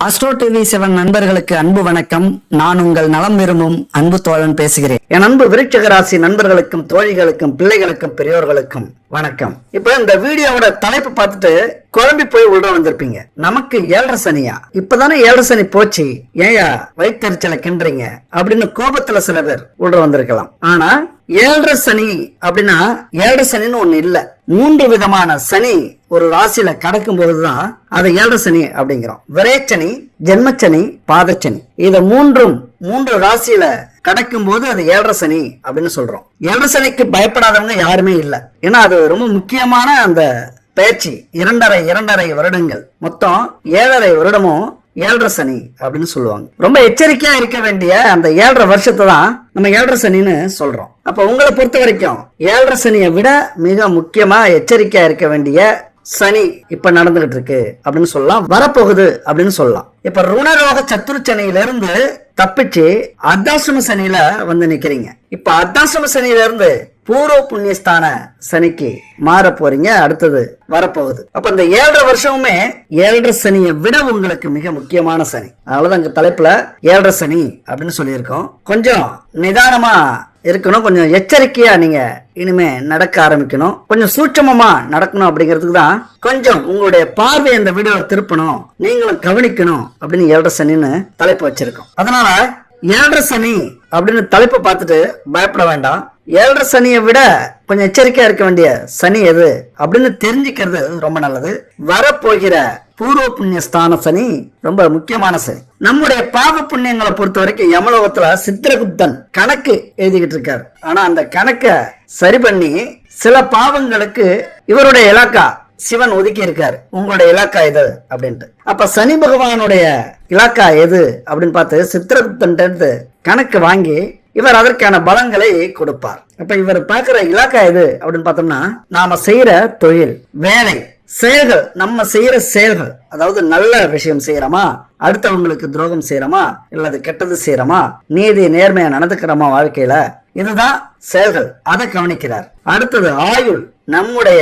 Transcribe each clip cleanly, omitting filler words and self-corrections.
Astro TV 7 நண்பர்களுக்கு அன்பு வணக்கம். நான் உங்கள் நலம் விரும்பும் அன்பு தோழன் பேசுகிறேன். என் அன்பு விருச்சிக ராசி நண்பர்களுக்கும் தோழிகளுக்கும் பிள்ளைகளுக்கும் பெரியோர்களுக்கும் வணக்கம். இப்ப இந்த வீடியோவோட தலைப்பு பார்த்துட்டு குழம்பி போய் உள்ள வந்திருப்பீங்க. நமக்கு 7.5 சனியா? இப்பதானே 7.5 சனி போச்சு, ஏயா வயிற்றுச்சலை கிண்டுறீங்க அப்படின்னு கோபத்துல சில பேர் உள்ள வந்திருக்கலாம். ஆனா 7.5 சனி அப்படின்னா 7.5 சனின்னு ஒண்ணு இல்ல. 3 விதமான சனி ஒரு ராசியில கடக்கும் போதுதான் அதை 7.5 சனி அப்படிங்கிறோம். விரேச்சனி, ஜென்மச்சனி, பாதச்சனி. இத மூன்று ராசியில கடக்கும் போது அது 7.5 சனி அப்படின்னு சொல்றோம். 7.5 சனிக்கு பயப்படாதவங்க யாருமே இல்ல. ஏன்னா அது ரொம்ப முக்கியமான அந்த பயிற்சி. 2.5 வருடங்கள், மொத்தம் 7.5 வருடமும் 7.5 சனி அப்படின்னு சொல்லுவாங்க. ரொம்ப எச்சரிக்கையா இருக்க வேண்டிய அந்த 7.5 வருஷத்தை தான் நம்ம 7.5 சனின்னு சொல்றோம். அப்ப உங்களை பொறுத்த வரைக்கும் 7.5 சனியை விட மிக முக்கியமா எச்சரிக்கையா இருக்க வேண்டிய சனி இப்ப நடந்துகிட்டு இருக்கு அப்படின்னு சொல்லலாம், வரப்போகுது அப்படின்னு சொல்லலாம். இப்ப ருணரோக சத்துருச்சனியில இருந்து தப்பிச்சு அர்த்தாசிரம சனியில வந்து நிக்கிறீங்க. இப்ப அர்த்தாசிரம சனியில இருந்து பூர்வ புண்ணியஸ்தான சனிக்கு மாற போறீங்க. அடுத்தது வரப்போகுது. அப்ப இந்த 7.5 வருஷமுமே 7.5 சனியை விட உங்களுக்கு மிக முக்கியமான சனி. அதனாலதான் இந்த தலைப்புல 7.5 சனி அப்படின்னு சொல்லியிருக்கோம். கொஞ்சம் நிதானமா இருக்கணும், கொஞ்சம் எச்சரிக்கையா நீங்க இனிமே நடக்க ஆரம்பிக்கணும், கொஞ்சம் சூட்சமமா நடக்கணும். அப்படிங்கிறதுக்கு தான் கொஞ்சம் உங்களுடைய பார்வை இந்த வீடியோ திருப்பணும், நீங்களும் கவனிக்கணும் அப்படின்னு 7.5 சனின்னு தலைப்பு வச்சிருக்கோம். அதனால 7.5 சனி அப்படின்னு தலைப்பை பார்த்துட்டு பயப்பட வேண்டாம். 7.5 சனியை விட கொஞ்சம் எச்சரிக்கையா இருக்க வேண்டிய சனி எது அப்படின்னு தெரிஞ்சுக்கிறது ரொம்ப நல்லது. வரப்போகிற பூர்வ புண்ணியஸ்தான சனி ரொம்ப முக்கியமான சனி. நம்முடைய பாவ புண்ணியங்களை பொறுத்த வரைக்கும் யமலோகத்துல சித்திரகுப்தன் கணக்கு எழுதிக்கிட்டு இருக்காரு. ஆனா அந்த கணக்கை சரி பண்ணி சில பாவங்களுக்கு இவருடைய இலாக்கா சிவன் ஒதுக்கி இருக்காரு. உங்களுடைய இலாக்கா எது அப்படின்ட்டு. அப்ப சனி பகவானுடைய இலாக்கா எது அப்படின்னு பார்த்து சித்திரகுப்தன் கணக்கு வாங்கி இவர் அதற்கான பலங்களை கொடுப்பார். அப்ப இவர் பார்க்கிற இலாக்கா எது அப்படின்னு பார்த்தோம்னா, நாம செய்யற தொழில், வேலை, செயல்கள், நம்ம செய்யற செயல்கள், அதாவது நல்ல விஷயம் செய்யறோமா, அடுத்தவங்களுக்கு துரோகம் செய்யறோமா, இல்லது கெட்டது செய்யறோமா, நீதி நேர்மையா நடந்துக்கிறோமா வாழ்க்கையில, இதுதான் செயல்கள். அதை கவனிக்கிறார். அடுத்தது ஆயுள். நம்முடைய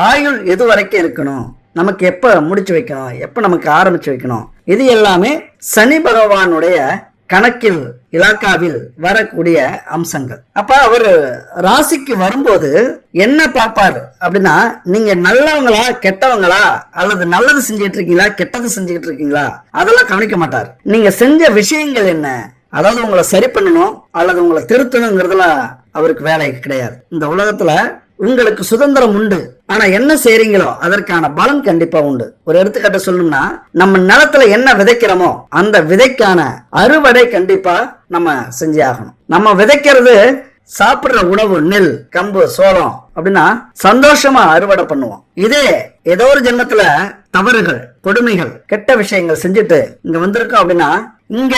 ஆயுள் எது வரைக்கும் இருக்கணும், நமக்கு எப்ப முடிச்சு வைக்கணும், எப்ப நமக்கு ஆரம்பிச்சு வைக்கணும், இது எல்லாமே சனி பகவானுடைய கணக்கில் இலாக்காவில் வரக்கூடிய அம்சங்கள். அப்ப அவர் ராசிக்கு வரும்போது என்ன பார்ப்பாரு அப்படின்னா, நீங்க நல்லவங்களா கெட்டவங்களா, அல்லது நல்லது செஞ்சுட்டு இருக்கீங்களா கெட்டது செஞ்சுட்டு இருக்கீங்களா, அதெல்லாம் கவனிக்க மாட்டார். நீங்க செஞ்ச விஷயங்கள் என்ன, அதாவது உங்களை சரி பண்ணணும் அல்லது உங்களை திருத்தணுங்கிறதுல அவருக்கு வேலை கிடையாது. இந்த உலகத்துல உங்களுக்கு சுதந்திரம் உண்டு, ஆனா என்ன செய்றீங்களோ அதற்கான பலன் கண்டிப்பா உண்டு. ஒரு எடுத்துக்காட்டு சொல்லணும்னா, நம்ம நிலத்துல என்ன விதைக்கிறோமோ அந்த விதைக்கான அறுவடை கண்டிப்பா நம்ம செஞ்சே ஆகணும். நம்ம விதைக்கிறது சாப்பிடுற உணவு, நெல், கம்பு, சோளம் அப்படின்னா சந்தோஷமா அறுவடை பண்ணுவோம். இதே ஏதோ ஒரு ஜென்மத்துல தவறுகள், கொடுமைகள், கெட்ட விஷயங்கள் செஞ்சுட்டு இங்க வந்திருக்கோம் அப்படின்னா, இங்க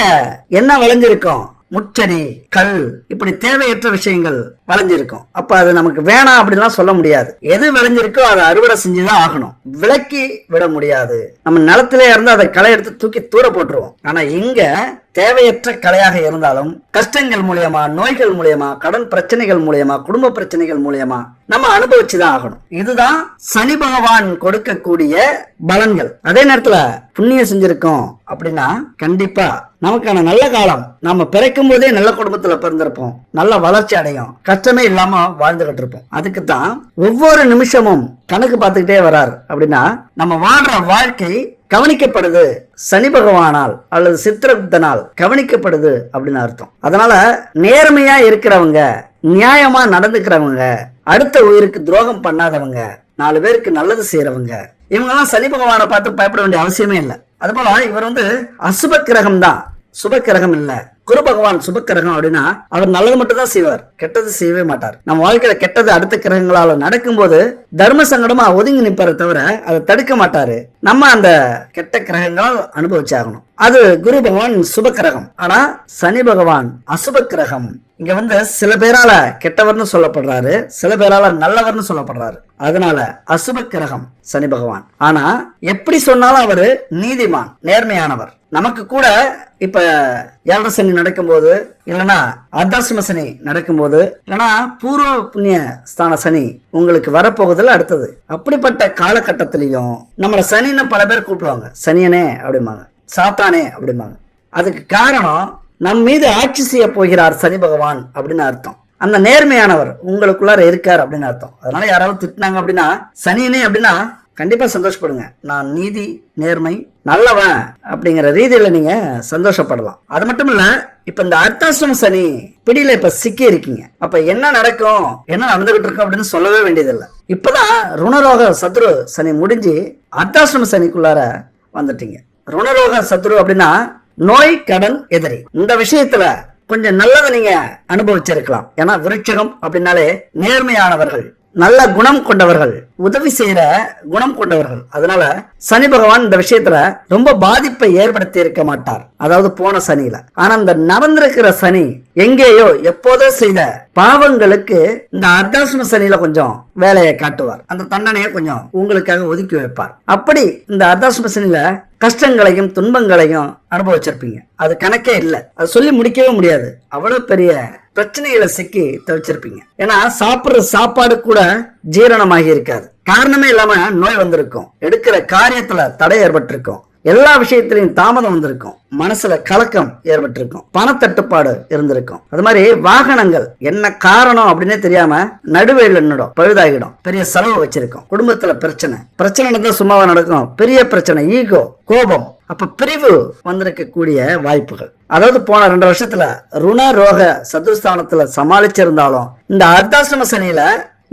என்ன விளைஞ்சிருக்கோம், முச்சடி, கல், இப்படி தேவையற்ற விஷயங்கள் விளைஞ்சிருக்கும். அப்ப அது நமக்கு வேணாம் அப்படின்லாம் சொல்ல முடியாது. எது விளைஞ்சிருக்கோ அதை அறுவடை செஞ்சுதான் ஆகணும், விலக்கி விட முடியாது. நம்ம நிலத்திலே இருந்து அதை களை எடுத்து தூக்கி தூர போட்டுருவோம். ஆனா இங்க தேவையற்ற கலையாக இருந்தாலும் கஷ்டங்கள் மூலியமா, நோய்கள் மூலியமா, கடன் பிரச்சனைகள் மூலியமா, குடும்ப பிரச்சனைகள் மூலியமா நம்ம அனுபவிச்சுதான் ஆகணும். இதுதான் சனி பகவான் கொடுக்கக்கூடிய பலன்கள். அதே நேரத்துல புண்ணியம் செஞ்சிருக்கோம் அப்படின்னா கண்டிப்பா நமக்கான நல்ல காலம், நம்ம பிறக்கும் போதே நல்ல குடும்பத்துல பிறந்திருப்போம், நல்ல வளர்ச்சி அடையும், கஷ்டமே இல்லாம வாழ்ந்துகிட்டு இருப்போம். அதுக்கு தான் ஒவ்வொரு நிமிஷமும் கணக்கு பார்த்துக்கிட்டே வரார். அப்படின்னா நம்ம வாழ்ற வாழ்க்கை கவனிக்கப்படுது, சனி பகவானால் அல்லது சித்திரகுப்தனால் கவனிக்கப்படுது அப்படின்னு அர்த்தம். அதனால நேர்மையா இருக்கிறவங்க, நியாயமா நடந்துக்கிறவங்க, அடுத்த உயிருக்கு துரோகம் பண்ணாதவங்க, 4 பேருக்கு நல்லது செய்யறவங்க, இவங்கெல்லாம் சனி பகவானை பார்த்து பயப்பட வேண்டிய அவசியமே இல்லை. அதுபோல இவர் அசுப கிரகம் தான், சுப கிரகம் இல்ல. குரு பகவான் சுப கிரகம் அப்படின்னா அவர் நல்லது மட்டும் தான் செய்வார், கெட்டது செய்யவே மாட்டார். நம்ம வாழ்க்கையில கெட்டது அடுத்த கிரகங்களால நடக்கும் போது தர்ம சங்கடமா ஒதுங்கி நிப்பாரு தவிர அதை தடுக்க மாட்டாரு. நம்ம அந்த கெட்ட கிரகங்களால் அனுபவிச்சாகணும். அது குரு பகவான் சுப கிரகம். ஆனா சனி பகவான் அசுப கிரகம். இங்க சில பேரால கெட்டவர்னு சொல்லப்படுறாரு, சில பேரால நல்லவர்னு சொல்லப்படுறாரு. அதனால அசுப கிரகம் சனி பகவான். ஆனா எப்படி சொன்னாலும் அவரு நீதிமான், நேர்மையானவர். நமக்கு கூட இப்ப 7.5 சனி நடக்கும் போது, இல்லைன்னா அர்த்தாசிரம சனி நடக்கும் போது, இல்லைன்னா பூர்வ புண்ணிய ஸ்தான சனி உங்களுக்கு வரப்போகுதுல அடுத்தது, அப்படிப்பட்ட காலகட்டத்திலையும் நம்மள சனின்னு பல பேர் கூப்பிடுவாங்க, சனியனே அப்படிம்பாங்க. சாத்தானே அப்படிம்பாங்க. அதுக்கு காரணம் நம் மீது ஆட்சி செய்ய போகிறார் சனி பகவான் அப்படின்னு அர்த்தம். அந்த நேர்மையானவர் உங்களுக்குள்ளார இருக்கார் அப்படின்னு அர்த்தம். அதனால யாராவது திட்டினாங்க அப்படின்னா சனினே அப்படின்னா கண்டிப்பா சந்தோஷப்படுங்க. நான் நீதி நேர்மை நல்லவன் அப்படிங்கிற ரீதியில நீங்க சந்தோஷப்படலாம். அது மட்டும் இல்ல, இப்ப இந்த அர்த்தாசிரம சனி பிடியில இப்ப சிக்கி இருக்கீங்க. அப்ப என்ன நடக்கும், என்ன நடந்துகிட்டு இருக்கும் அப்படின்னு சொல்லவே வேண்டியதில்லை. இப்பதான் ருணரோக சத்ரு சனி முடிஞ்சு அர்த்தாசிரம சனிக்குள்ளார வந்துட்டீங்க. ருணரோக சத்ரு அப்படின்னா நோய் கடன் எதிரி. இந்த விஷயத்துல கொஞ்சம் நல்லதை நீங்க அனுபவிச்சிருக்கலாம். ஏன்னா விருட்சகம் அப்படின்னாலே நேர்மையானவர்கள், நல்ல குணம் கொண்டவர்கள், உதவி செய்யற குணம் கொண்டவர்கள். அதனால சனி பகவான் இந்த விஷயத்துல ரொம்ப பாதிப்பை ஏற்படுத்தி இருக்க மாட்டார், அதாவது போன சனியில. ஆனா இந்த நடந்திருக்கிற சனி எங்கேயோ எப்போதோ செய்த பாவங்களுக்கு இந்த அர்த்தாசிரம சனியில கொஞ்சம் வேலையை காட்டுவார். அந்த தண்டனையை கொஞ்சம் உங்களுக்காக ஒதுக்கி வைப்பார். அப்படி இந்த அர்த்தாசிரம சனியில கஷ்டங்களையும் துன்பங்களையும் அனுபவிச்சிருப்பீங்க. அது கணக்கே இல்லை, அது சொல்லி முடிக்கவே முடியாது. அவ்வளவு பெரிய பிரச்சனைகளை சிக்கி தவிச்சிருப்பீங்க. ஏன்னா சாப்பிடுற சாப்பாடு கூட ஜீரணமாகி இருக்காது. காரணமே இல்லாம நோய் வந்திருக்கும், எடுக்கிற காரியத்துல தடை ஏற்பட்டிருக்கும், எல்லா விஷயத்திலையும் தாமதம் வந்திருக்கும், மனசுல கலக்கம் ஏற்பட்டிருக்கும், பணத்தட்டுப்பாடு இருந்திருக்கும். அது மாதிரி வாகனங்கள் என்ன காரணம் அப்படின்னே தெரியாம நடுவேல நின்னுடும், பழுதாகிடும், பெரிய செலவு வச்சிருக்கும். குடும்பத்துல பிரச்சனை நடந்தா சும்மாவா நடக்கும், பெரிய பிரச்சனை, ஈகோ, கோபம், அப்ப பிரிவு வந்திருக்க கூடிய வாய்ப்புகள். அதாவது போன 2 வருஷத்துல ருண ரோக சதுஸ்தானத்துல சமாளிச்சிருந்தாலும் இந்த அர்த்தாசிரம சனியில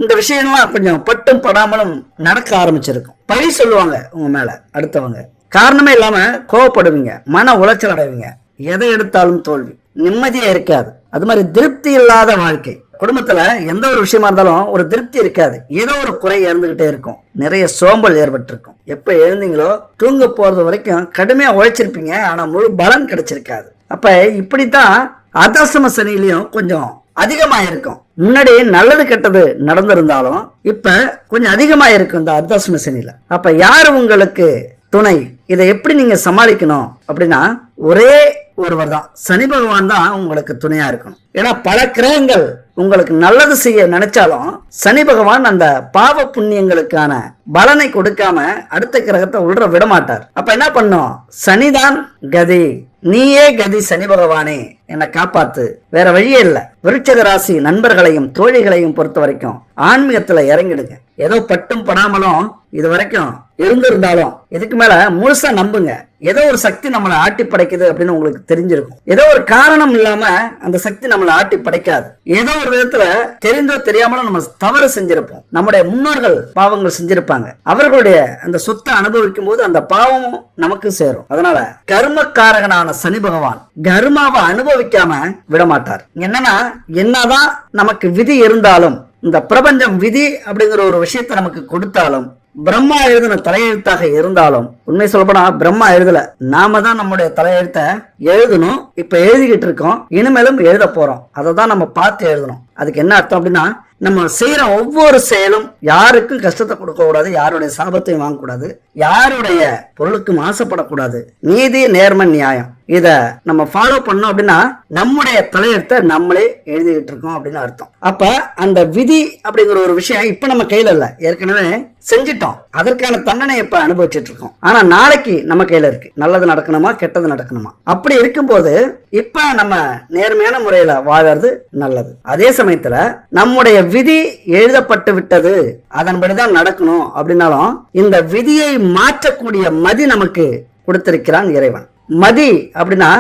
இந்த விஷயம்லாம் கொஞ்சம் பட்டும் படாமலும் நடக்க ஆரம்பிச்சிருக்கும். பழி சொல்லுவாங்க உங்க மேல அடுத்தவங்க, காரணமே இல்லாம கோவப்படுவீங்க, மன உளைச்சல் அடைவீங்க, எதை எடுத்தாலும் தோல்வி, நிம்மதியா இருக்காது. அது மாதிரி திருப்தி இல்லாத வாழ்க்கை. குடும்பத்துல எந்த ஒரு விஷயமா இருந்தாலும் ஒரு திருப்தி இருக்காது, ஏதோ ஒரு குறை இருந்துகிட்டே இருக்கும், நிறைய சோம்பல் ஏற்பட்டிருக்கும். எப்ப எழுந்தீங்களோ தூங்க போறது வரைக்கும் கடுமையா உழைச்சிருப்பீங்க, ஆனா முழு பலன் கிடைச்சிருக்காது. அப்ப இப்படித்தான் அர்த்தாசிரம சனியிலையும் கொஞ்சம் அதிகமா இருக்கும். முன்னாடி நல்லது கெட்டது நடந்திருந்தாலும் இப்ப கொஞ்சம் அதிகமா இருக்கும் இந்த அர்த்தாசிரம சனியில. அப்ப யாரு உங்களுக்கு துணை, இதை எப்படி நீங்க சமாளிக்கணும் அப்படின்னா ஒரே ஒருவர் தான், சனி பகவான் தான் உங்களுக்கு துணையா இருக்கணும். ஏன்னா பல கிரகங்கள் உங்களுக்கு நல்லது செய்ய நினைச்சாலும் சனி பகவான் அந்த பாவ புண்ணியங்களுக்கான பலனை கொடுக்காம அடுத்த கிரகத்தை உள்ள விட மாட்டார். அப்ப என்ன பண்ணும், சனிதான் கதி, நீயே கதி சனி பகவானே, என்னை காப்பாத்து, வேற வழியே இல்ல. விருட்சக ராசி நண்பர்களையும் தோழிகளையும் பொறுத்த வரைக்கும் ஆன்மீகத்துல இறங்கிடுங்க. ஏதோ பட்டும் படாமலும் இது வரைக்கும் இருந்திருந்தாலும் இதுக்கு மேல முழுசா நம்புங்க. ஏதோ ஒரு சக்தி நம்மளை ஆட்டி படைக்குது அப்படின்னு உங்களுக்கு தெரிஞ்சிருக்கும். ஏதோ ஒரு காரணம் இல்லாம அந்த சக்தி நம்மளை ஆட்டி படைக்காது. ஏதோ ஒரு விதத்துல தெரிந்தோ தெரியாமலும் நம்ம தவறு செஞ்சிருப்போம், நம்முடைய முன்னோர்கள் பாவங்கள் செஞ்சிருப்பாங்க, அவர்களுடைய அந்த சொத்தை அனுபவிக்கும் போது அந்த பாவமும் நமக்கு சேரும். அதனால கர்மக்காரகனான சனி பகவான் கர்மாவை அனுபவிக்காம விட மாட்டார். என்னன்னா என்னதான் நமக்கு விதி இருந்தாலும், இந்த பிரபஞ்சம் விதி அப்படிங்கிற ஒரு விஷயத்தை நமக்கு கொடுத்தாலும், பிரம்மா எழுதின தலையெழுத்தாக இருந்தாலும், உண்மை சொல்லப்போனா பிரம்மா எழுதல, நாம தான் நம்முடைய தலையெழுத்தை எழுதணும். இப்ப எழுதிக்கிட்டு இருக்கோம், இனிமேலும் எழுத போறோம். அதை தான் நம்ம பார்த்து எழுதணும். அதுக்கு என்ன அர்த்தம் அப்படின்னா, நம்ம செய்யற ஒவ்வொரு செயலும் யாருக்கும் கஷ்டத்தை கொடுக்க கூடாது, யாருடைய சாபத்தையும் வாங்கக்கூடாது, யாருடைய பொருளுக்கும் ஆசைப்படக்கூடாது. நீதி நேர்மை நியாயம் இத நம்ம ஃபாலோ பண்ணோம் அப்படின்னா நம்முடைய தலையெழுத்தை நம்மளே எழுதிக்கிட்டு இருக்கோம் அப்படின்னு அர்த்தம். அப்ப அந்த விதி அப்படிங்கிற ஒரு விஷயம் இப்ப நம்ம கையில இல்ல, ஏற்கனவே செஞ்சிட்டோம், அதற்கான தண்டனை இப்ப அனுபவிச்சுட்டு இருக்கோம். ஆனா நாளைக்கு நம்ம கையில இருக்கு, நல்லது நடக்கணுமா கெட்டது நடக்கணுமா. அப்படி இருக்கும்போது இப்ப நம்ம நேர்மையான முறையில வாழறது நல்லது. அதே சமயத்துல நம்முடைய விதி எழுதப்பட்டு விட்டது, அதன்படிதான் நடக்கணும் அப்படின்னாலும் இந்த விதியை மாற்றக்கூடிய மதி நமக்கு கொடுத்திருக்கிறான் இறைவன். மதி அப்படின்னா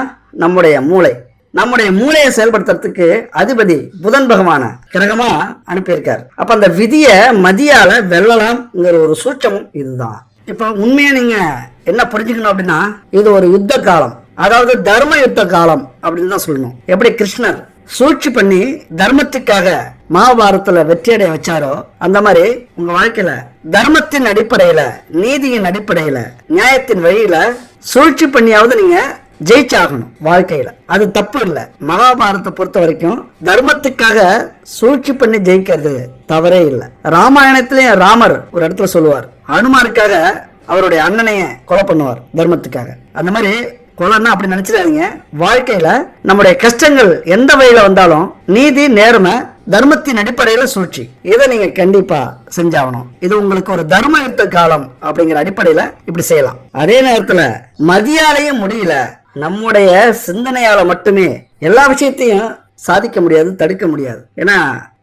நம்முடைய மூளை. நம்முடைய மூளையை செயல்படுத்துறதுக்கு அதிபதி புதன் பகவான கிரகமா அனுப்பியிருக்காரு. அப்ப அந்த விதிய மதியால வெல்லலாம்ங்கிற ஒரு சூட்சமும் இதுதான். இப்ப உண்மையா நீங்க என்ன புரிஞ்சுக்கணும் அப்படின்னா, இது ஒரு யுத்த காலம், அதாவது தர்ம யுத்த காலம் அப்படின்னு தான் சொல்லணும். எப்படி கிருஷ்ணர் சூழ்ச்சி பண்ணி தர்மத்துக்காக மகாபாரதத்துல வெற்றியடைய வச்சாரோ, அந்த மாதிரி உங்க வாழ்க்கையில தர்மத்தின் அடிப்படையில, நீதியின் அடிப்படையில, நியாயத்தின் வழியில சூழ்ச்சி பண்ணியாவது நீங்க ஜெயிச்சாகணும் வாழ்க்கையில. அது தப்பு இல்லை. மகாபாரதத்தை பொறுத்த வரைக்கும் தர்மத்துக்காக சூழ்ச்சி பண்ணி ஜெயிக்கிறது தவறே இல்லை. ராமாயணத்திலேயே ராமர் ஒரு இடத்துல சொல்லுவார், அனுமாருக்காக அவருடைய அண்ணனைய கொலை பண்ணுவார் தர்மத்துக்காக. அந்த மாதிரி கொலைன்னா அப்படி நினைச்சிடாதீங்க. வாழ்க்கையில நம்முடைய கஷ்டங்கள் எந்த வழியில வந்தாலும் நீதி நேர்மை தர்மத்தின் அடிப்படையில சூழ்ச்சி. இதை நீங்க கண்டிப்பா செஞ்சாகணும். இது உங்களுக்கு ஒரு தர்ம யுத்த காலம் அப்படிங்கிற அடிப்படையில இப்படி செய்யலாம். அதே நேரத்துல மதியாலையும் முடியல, நம்முடைய சிந்தனையால மட்டுமே எல்லா விஷயத்தையும் சாதிக்க முடியாது, தடுக்க முடியாது. ஏன்னா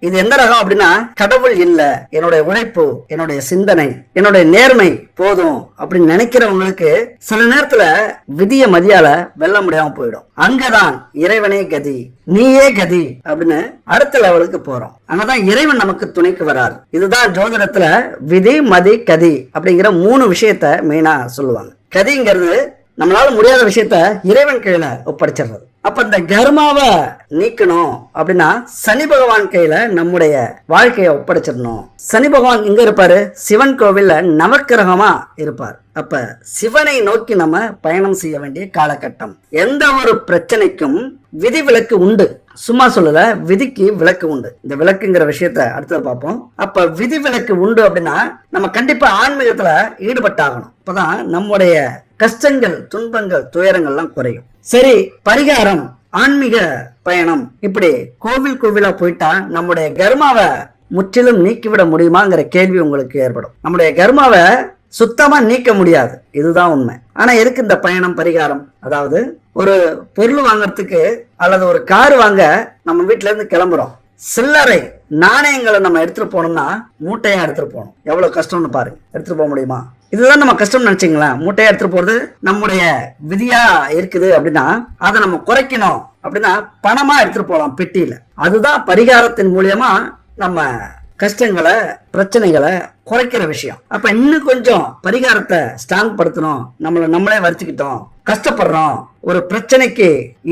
இது எந்த ரகம் அப்படின்னா, கடவுள் இல்ல, என்னுடைய உழைப்பு, என்னுடைய சிந்தனை, என்னுடைய நேர்மை போதும் அப்படின்னு நினைக்கிறவங்களுக்கு சில நேரத்துல விதிய மதியால வெல்ல முடியாம போயிடும். அங்கதான் இறைவனே கதி, நீயே கதி அப்படின்னு அடுத்த லெவலுக்கு போறோம். அங்கதான் இறைவன் நமக்கு துணைக்கு வராரு. இதுதான் ஜோதிடத்துல விதி மதி கதி அப்படிங்கிற 3 விஷயத்த மெயினா சொல்லுவாங்க. கதிங்கிறது நம்மளால முடியாத விஷயத்த இறைவன் கையில ஒப்படைச்சிடுறது. அப்ப இந்த கர்மாவை நீக்கணும் அப்படின்னா சனி பகவான் கையில நம்முடைய வாழ்க்கையை ஒப்படைச்சிடணும். சனி பகவான் எங்க இருப்பாரு? சிவன் கோவில்ல நவக்கிரகமா இருப்பார். அப்ப சிவனை நோக்கி நம்ம பயணம் செய்ய வேண்டிய காலகட்டம். எந்த ஒரு பிரச்சனைக்கும் விதி விலக்கு உண்டு. சும்மா சொல்லல, விதிக்கு விலக்கு உண்டு. இந்த விலக்குங்கிற விஷயத்த அடுத்தது பார்ப்போம். அப்ப விதி விலக்கு உண்டு அப்படின்னா நம்ம கண்டிப்பா ஆன்மீகத்துல ஈடுபட்டாகணும். அப்பதான் நம்முடைய கஷ்டங்கள், துன்பங்கள், துயரங்கள்லாம் குறையும். சரி, பரிகாரம், ஆன்மீக பயணம், இப்படி கோவிலா போயிட்டா நம்முடைய கர்மாவை முற்றிலும் நீக்கிவிட முடியுமாங்கிற கேள்வி உங்களுக்கு ஏற்படும். நம்முடைய கர்மாவை சுத்தமா நீக்க முடியாது, இதுதான் உண்மை. ஆனா எதுக்கு இந்த பயணம், பரிகாரம்? அதாவது ஒரு பொருள் வாங்கறதுக்கு அல்லது ஒரு கார் வாங்க நம்ம வீட்டுல இருந்து கிளம்புறோம். சில்லறை நாணயங்களை நம்ம எடுத்துட்டு போனோம்னா மூட்டையா எடுத்துட்டு போகணும். எவ்வளவு கஷ்டம்னு பாருங்க. எடுத்துட்டு போக முடியுமா? இதுதான் நம்ம கஷ்டம் நினைச்சீங்களா? மூட்டையா எடுத்துட்டு போறது நம்முடைய விதியா இருக்குது அப்படின்னா அதை நம்ம குறைக்கணும் அப்படின்னா பணமா எடுத்துட்டு போகலாம் பெட்டியில. அதுதான் பரிகாரத்தின் மூலியமா நம்ம கஷ்டங்களை, பிரச்சனைகளை குறைக்கிற விஷயம். அப்ப இன்னும் கொஞ்சம் பரிகாரத்தை ஸ்ட்ராங் படுத்தணும். நம்மளே வரிச்சுக்கிட்டோம், கஷ்டப்படுறோம், ஒரு பிரச்சனைக்கு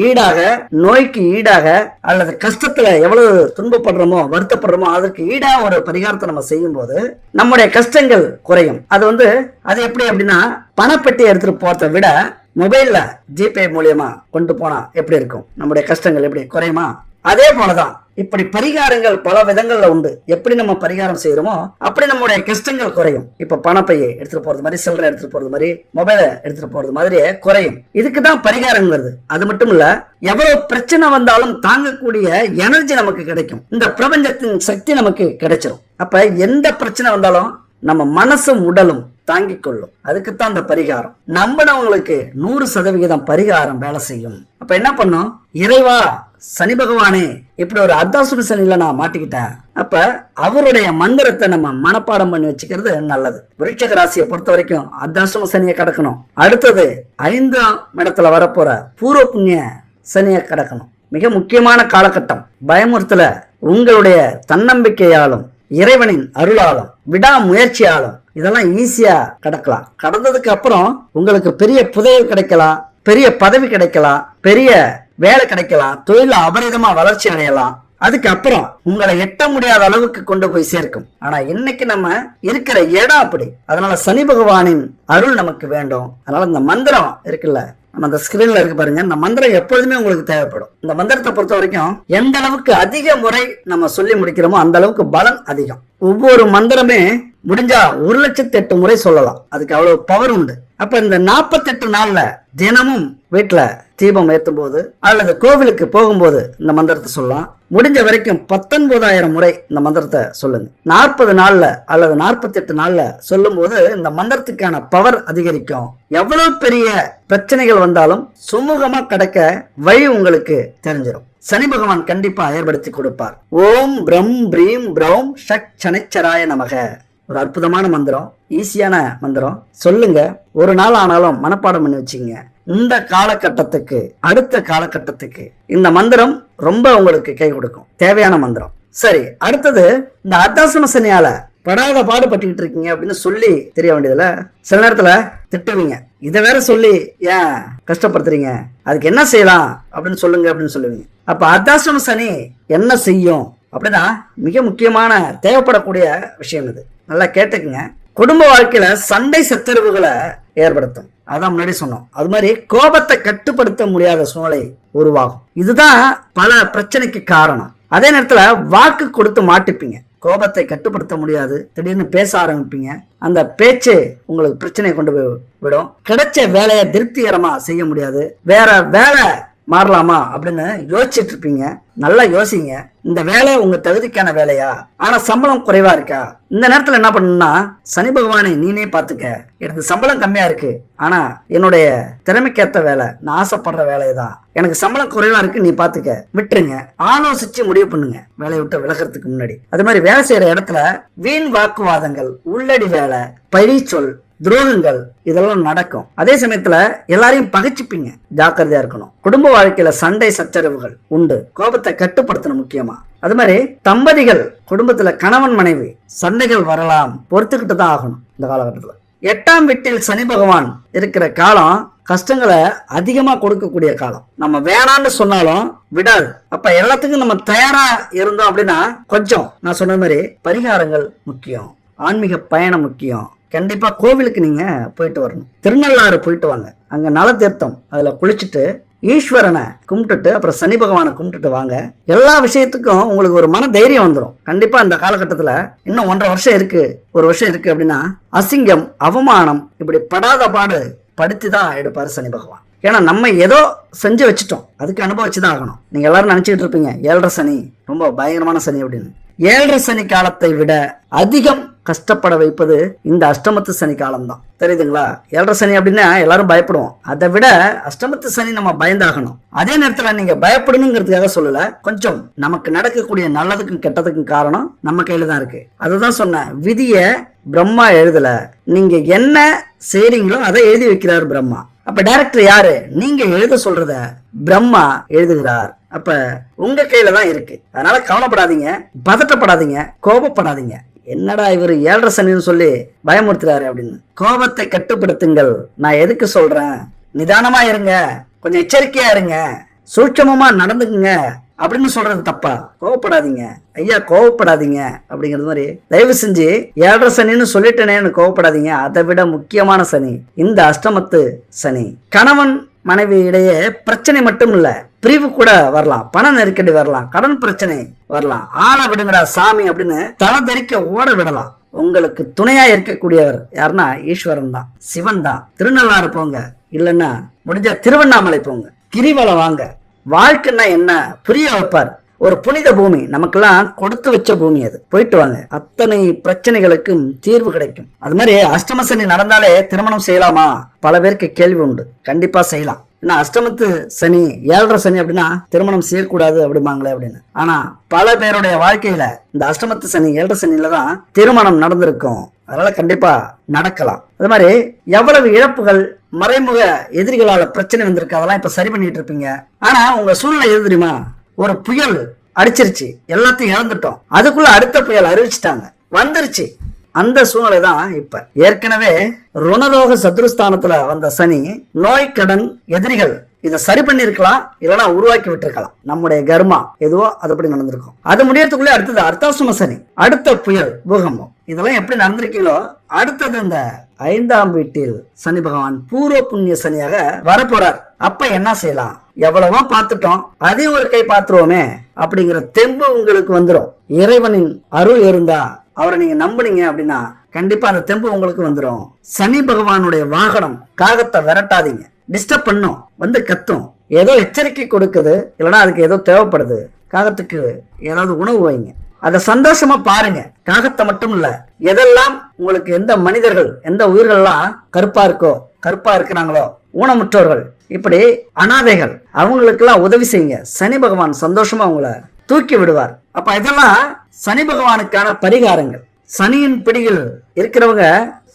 ஈடாக, நோய்க்கு ஈடாக, அல்லது கஷ்டத்துல எவ்வளவு துன்பப்படுறோமோ, வருத்தப்படுறோமோ அதற்கு ஈடாக ஒரு பரிகாரத்தை நம்ம செய்யும் போது நம்முடைய கஷ்டங்கள் குறையும். அது எப்படி அப்படின்னா, பணப்பெட்டி எடுத்துட்டு போறதை விட மொபைல்ல ஜிபே மூலியமா கொண்டு போனா எப்படி இருக்கும்? நம்முடைய கஷ்டங்கள் எப்படி குறையுமா? அதே போலதான் இப்படி பரிகாரங்கள் பல விதங்கள்ல உண்டு. எப்படி நம்ம பரிகாரம் செய்யறோமோ அப்படி நம்முடைய கஷ்டங்கள் குறையும். இப்ப பணப்பையை எடுத்துட்டு போறது மாதிரி, சில்லறை எடுத்துட்டு போறது மாதிரி, மொபைலை எடுத்துட்டு போறது மாதிரியே குறையும். இதுக்குதான் பரிகாரங்கிறது. அது மட்டும் இல்ல, எவ்வளவு பிரச்சனை வந்தாலும் தாங்கக்கூடிய எனர்ஜி நமக்கு கிடைக்கும். இந்த பிரபஞ்சத்தின் சக்தி நமக்கு கிடைச்சிடும். அப்ப எந்த பிரச்சனை வந்தாலும் நம்ம மனசும் உடலும் தாங்கிக் கொள்ளும். அதுக்குத்தான் இந்த பரிகாரம். நம்பினவங்களுக்கு 100% பரிகாரம் வேலை செய்யும். அப்ப என்ன பண்ணும்? இறைவா, சனி பகவானே, இப்படி ஒரு அர்த்தாசுர சனியில நான் மாட்டிக்கிட்டேன். அப்ப அவருடைய மந்திரத்தை நம்ம மனப்பாடம் பண்ணி வச்சுக்கிறது நல்லது. விருட்சிக ராசியை பொறுத்த வரைக்கும் அர்த்தாசுர சனியை கடக்கணும். அடுத்தது 5ஆம் இடத்துல வரப்போற பூர்வ புண்ணிய சனியை கடக்கணும். மிக முக்கியமான காலகட்டம். பயமுறுத்தல உங்களுடைய தன்னம்பிக்கையாலும், இறைவனின் அருளாலும், விடாமுயற்சியாலும் இதெல்லாம் ஈஸியா கடக்கலாம். கடந்ததுக்கு அப்புறம் உங்களுக்கு பெரிய புதையல் கிடைக்கலாம், பெரிய பதவி கிடைக்கலாம், பெரிய வேலை கிடைக்கலாம், தொழில அபரிதமா வளர்ச்சி அடையலாம். அதுக்கப்புறம் உங்களை எட்ட முடியாத அளவுக்கு கொண்டு போய் சேர்க்கும். ஆனா இன்னைக்கு நம்ம இருக்கிற இடம் அப்படி. அதனால சனி பகவானின் அருள் நமக்கு வேண்டும். அதனால இந்த மந்திரம் இருக்குல்ல, நம்ம அந்த ஸ்கிரீன்ல இருக்கு பாருங்க, இந்த மந்திரம் எப்பொழுதுமே உங்களுக்கு தேவைப்படும். இந்த மந்திரத்தை பொறுத்த வரைக்கும் எந்த அளவுக்கு அதிக முறை நம்ம சொல்லி முடிக்கிறோமோ அந்த அளவுக்கு பலன் அதிகம். ஒவ்வொரு மந்திரமே முடிஞ்சா 1,08,000 முறை சொல்லலாம். அதுக்கு அவ்வளவு பவர் உண்டு. அப்ப இந்த 48 நாள்ல தினமும் வீட்டுல தீபம் ஏற்றும் போது அல்லது கோவிலுக்கு போகும்போது இந்த மந்திரத்தை சொல்லலாம். முடிஞ்ச வரைக்கும் 19,000 முறை இந்த மந்திரத்தை சொல்லுங்க. 40 நாள்ல அல்லது 48 நாள்ல சொல்லும் போது இந்த மந்திரத்துக்கான பவர் அதிகரிக்கும். எவ்வளவு பெரிய பிரச்சனைகள் வந்தாலும் சுமூகமா கடக்க வழி உங்களுக்கு தெரிஞ்சிடும். சனி பகவான் கண்டிப்பா ஏற்படுத்தி கொடுப்பார். ஓம் பிரம் பிரீம் பிரௌம் ஷக் சனிச்சராய நமக. ஒரு அற்புதமான மந்திரம், ஈஸியான மந்திரம். சொல்லுங்க, ஒரு நாள் ஆனாலும் மனப்பாடம் பண்ணி வச்சுங்க. இந்த காலகட்டத்துக்கு, அடுத்த காலகட்டத்துக்கு இந்த மந்திரம் ரொம்ப உங்களுக்கு கை கொடுக்கும். தேவையான மந்திரம். சரி, அடுத்தது இந்த அர்த்தாசிரம சனியால படாத பாடுபட்டுக்கிட்டு இருக்கீங்க அப்படின்னு சொல்லி தெரிய வேண்டியதுல சில நேரத்துல திட்டுவீங்க. இதை வேற சொல்லி ஏன் கஷ்டப்படுத்துறீங்க, அதுக்கு என்ன செய்யலாம் அப்படின்னு சொல்லுங்க அப்படின்னு சொல்லுவீங்க. அப்ப அர்த்தாசிரம சனி என்ன செய்யும் அப்படின்னா மிக முக்கியமான தேவைப்படக்கூடிய விஷயம் இது. நல்லா கேட்டுக்குங்க. குடும்ப வாழ்க்கையில சண்டை சச்சரவுகளை ஏற்படுத்தும். அதான் முன்னாடி சொன்னோம். அது மாதிரி கோபத்தை கட்டுப்படுத்த முடியாத சூழ்நிலை உருவாகும். இதுதான் பல பிரச்சனைக்கு காரணம். அதே நேரத்துல வாக்கு கொடுத்து மாட்டிப்பீங்க. கோபத்தை கட்டுப்படுத்த முடியாது, திடீர்னு பேச ஆரம்பிப்பீங்க. அந்த பேச்சு உங்களுக்கு பிரச்சனையை கொண்டு போய் விடும். கிடைச்ச வேலையை திருப்திகரமா செய்ய முடியாது. வேற வேலை மாறலாமா அப்படின்னு யோசிச்சுட்டு இருப்பீங்க. நல்லா யோசிங்க. இந்த வேலை உங்க தகுதிக்கான வேலையா? ஆனா சம்பளம் குறைவா இருக்கா? இந்த நேரத்துல என்ன பண்ணணும்னா, சனி பகவானை நீனே பாத்துக்க. எனக்கு சம்பளம் கம்மியா இருக்கு, ஆனா என்னுடைய திறமைக்கேத்த வேலை, நான் ஆசைப்படுற வேலைதான். எனக்கு சம்பளம் குறைவா இருக்கு, நீ பாத்துக்க. விட்டுருங்க. ஆலோசிச்சு முடிவு பண்ணுங்க வேலையை விட்டு விலகிறதுக்கு முன்னாடி. அது மாதிரி வேலை செய்யற இடத்துல வீண் வாக்குவாதங்கள், உள்ளடி வேலை, பழி சொல், துரோகங்கள் இதெல்லாம் நடக்கும். அதே சமயத்துல எல்லாரையும் பகைச்சுப்பீங்க. ஜாக்கிரதையா இருக்கணும். குடும்ப வாழ்க்கையில சண்டை சச்சரவுகள் உண்டு. கோபத்தை கட்டுப்படுத்தணும் முக்கியமா. அது மாதிரி தம்பதிகள் குடும்பத்துல கணவன் மனைவி சண்டைகள் வரலாம். பொறுத்துக்கிட்டு தான் ஆகணும். இந்த காலகட்டத்துல 8ஆம் வீட்டில் சனி பகவான் இருக்கிற காலம் கஷ்டங்களை அதிகமா கொடுக்கக்கூடிய காலம். நம்ம வேணான்னு சொன்னாலும் விடாது. அப்ப எல்லாத்துக்கும் நம்ம தயாரா இருந்தோம் அப்படின்னா கொஞ்சம் நான் சொன்ன மாதிரி பரிகாரங்கள் முக்கியம். ஆன்மீக பயணம் முக்கியம். கண்டிப்பா கோவிலுக்கு நீங்க போயிட்டு வரணும். திருநள்ளாறு போயிட்டு வாங்க. அங்க நல தீர்த்தம் அதுல குளிச்சுட்டு ஈஸ்வரனை கும்பிட்டுட்டு அப்புறம் சனி பகவானை கும்பிட்டுட்டு வாங்க. எல்லா விஷயத்துக்கும் உங்களுக்கு ஒரு மன தைரியம் வந்துடும். கண்டிப்பா இந்த காலகட்டத்துல இன்னும் 1.5 வருஷம் இருக்கு, 1 வருஷம் இருக்கு அப்படின்னா அசிங்கம், அவமானம் இப்படி படாத பாடு படுத்தி தான் எடுப்பாரு சனி பகவான். ஏன்னா நம்ம ஏதோ செஞ்சு வச்சுட்டோம், அதுக்கு அனுபவிச்சுதான் ஆகணும். நீங்க எல்லாரும் நினைச்சுக்கிட்டு இருப்பீங்க 7.5 சனி ரொம்ப பயங்கரமான சனி அப்படின்னு. 7.5 சனி காலத்தை விட அதிகம் கஷ்டப்பட வைப்பது இந்த அஷ்டமத்து சனி காலம் தான். தெரியுதுங்களா? 7.5 சனி அப்படின்னா எல்லாரும் பயப்படுவோம். அதை விட அஷ்டமத்து சனி நம்ம பயந்தாகணும். அதே நேரத்துல நீங்க பயப்படணுங்கிறதுக்காக சொல்லல, கொஞ்சம் நமக்கு நடக்கக்கூடிய நல்லதுக்கும் கெட்டதுக்கும் காரணம் நம்ம கையில தான் இருக்கு. அதுதான் சொன்னேன், விதிய பிரம்மா எழுதல, நீங்க என்ன செய்றீங்களோ அதை எழுதி வைக்கிறார் பிரம்மா. அப்ப டைரக்டர் யாரு? நீங்க எழுத சொல்றத பிரம்மா எழுதுகிறார். அப்ப உங்க கையில தான் இருக்கு. அதனால கவலைப்படாதீங்க, பதட்டப்படாதீங்க, கோபப்படாதீங்க. என்னடா இவர் 7.5 சனின்னு சொல்லி பயமுறுத்துறாரு அப்படின்னு. கோபத்தை கட்டுப்படுத்துங்கள். நான் எதுக்கு சொல்றேன், நிதானமா இருங்க, கொஞ்சம் எச்சரிக்கையா இருங்க, சூட்சமமா நடந்துக்குங்க அப்படின்னு சொல்றது தப்பா? கோவப்படாதீங்க ஐயா, கோவப்படாதீங்க அப்படிங்கிறது மாதிரி தயவு செஞ்சு 7.5 சனின்னு சொல்லிட்டேனேன்னு கோவப்படாதீங்க. அதை விட முக்கியமான சனி இந்த அஷ்டமத்து சனி. கணவன் மனைவி இடையே பிரச்சனை மட்டும் இல்ல, பிரிவு கூட வரலாம், பண நெருக்கடி வரலாம், கடன் பிரச்சனை வரலாம். ஆள விடுங்கடா சாமி அப்படின்னு தலை தெறிக்க ஓட விடலாம். உங்களுக்கு துணையா இருக்கக்கூடியவர் யாருன்னா ஈஸ்வரன் தான், சிவன் தான். திருநள்ளாறு போங்க, இல்லைன்னா முடிஞ்ச திருவண்ணாமலை போங்க, கிரிவலம் வாங்க. வாழ்க்கைன்னா என்ன புரிய வைப்பார். ஒரு புனித பூமி, நமக்கெல்லாம் கொடுத்து வச்ச பூமி அது. போயிட்டு வாங்க, அத்தனை பிரச்சனைகளுக்கும் தீர்வு கிடைக்கும். அது மாதிரி அஷ்டம சனி நடந்தாலே திருமணம் செய்யலாமா? பல பேருக்கு கேள்வி உண்டு. கண்டிப்பா செய்யலாம். ஏன்னா அஷ்டமத்து சனி 7.5 சனி அப்படின்னா திருமணம் செய்யக்கூடாது அப்படிமாங்களே அப்படின்னு. ஆனா பல பேருடைய வாழ்க்கையில இந்த அஷ்டமத்து சனி 7.5 சனியில தான் திருமணம் நடந்திருக்கும். அதனால கண்டிப்பா நடக்கலாம். அது மாதிரி எவ்வளவு இழப்புகள், மறைமுக எதிரிகளால பிரச்சனை வந்திருக்கு, அதெல்லாம் இப்ப சரி பண்ணிட்டு இருப்பீங்க. ஆனா உங்க சூழ்நிலை எது தெரியுமா? ஒரு புயல் அடிச்சிருச்சு, எல்லாத்தையும் இழந்துட்டோம். அதுக்குள்ள அடுத்த புயல் அறிவிச்சிட்டாங்க, வந்துருச்சு. அந்த சூழ்நிலை தான் இப்ப. ஏற்கனவே ருணரோக சத்ருஸ்தானத்துல வந்த சனி, நோய், கடன், எதிரிகள் இதை சரி பண்ணிருக்கலாம், இல்லைன்னா உருவாக்கி விட்டுருக்கலாம். நம்முடைய கர்மா எதுவோ அதுபடி நடந்திருக்கும். அது முடியறதுக்குள்ளே அடுத்தது அர்த்தாசிரம சனி, அடுத்த புயல், பூகம்பம். இதெல்லாம் எப்படி நடந்திருக்கீங்களோ அடுத்தது இந்த 5ஆம் வீட்டில் சனி பகவான் பூர்வ புண்ணிய சனியாக வரப்போறார். அப்ப என்ன செய்யலாம்? எவ்வளவோ பார்த்துட்டோம், அதையும் ஒரு கை பார்த்துருவோமே அப்படிங்கிற தெம்பு உங்களுக்கு வந்துடும். இறைவனின் அருள் இருந்தா, அவரை நீங்க நம்புனீங்க அப்படின்னா கண்டிப்பா அந்த தெம்பு உங்களுக்கு வந்துடும். சனி பகவானுடைய வாகனம் காகத்தை விரட்டாதீங்க. டிஸ்டர்ப் பண்ணும், வந்து கத்தும், ஏதோ எச்சரிக்கை கொடுக்குது, இல்லைன்னா அதுக்கு ஏதோ தேவைப்படுது. காகத்துக்கு ஏதாவது உணவு வைங்க, அதை சந்தோஷமா பாருங்க. காகத்தை மட்டும் இல்ல, எதெல்லாம் உங்களுக்கு எந்த மனிதர்கள், எந்த உயிர்கள்லாம் கருப்பா இருக்கிறாங்களோ, ஊனமுற்றோர்கள், இப்படி அனாதைகள், அவங்களுக்கு எல்லாம் உதவி செய்யுங்க. சனி பகவான் சந்தோஷமா உங்களை தூக்கி விடுவார். அப்ப இதெல்லாம் சனி பகவானுக்கான பரிகாரங்கள். சனியின் பிடியில் இருக்கிறவங்க